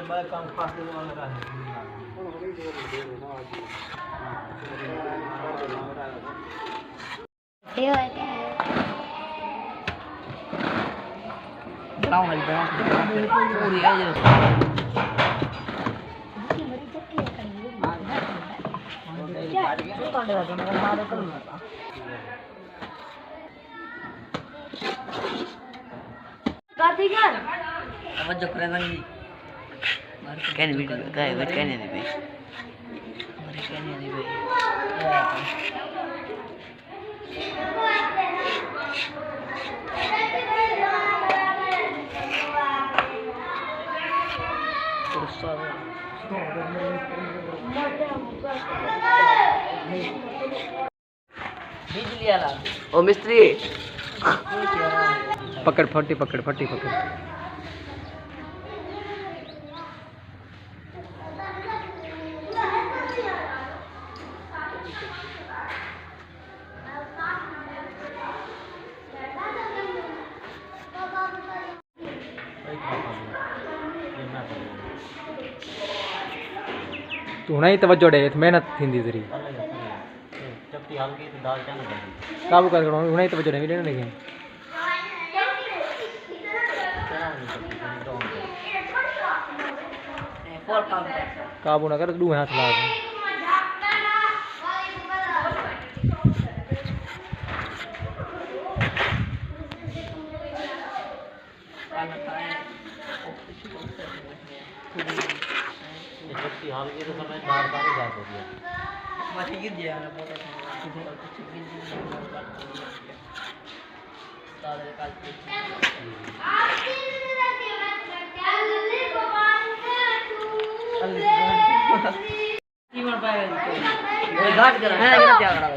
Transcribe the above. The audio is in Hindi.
मैं काम फास्ट वाला है बनाओ हल पूरी है ये अब जो करें नहीं कहने वीडियो का है कहने नहीं भाई हमारे कहने नहीं भाई बिजली वाला ओ मिस्त्री पकड़ फटी पकड़ फटी पकड़ तू ना ही तवज्जो दे मेहनत थींदी जरी चपटी हल्की तो दाल चांद काबू कर करो उन्हें तवज्जो दे लेने लगे काबू ना कर दू हाथ ला चपटी हल्की तो समय दाल सारी जा हो गया मत गिर गया ना बहुत सारे काल तीन बार पाए घाट करा है क्या करा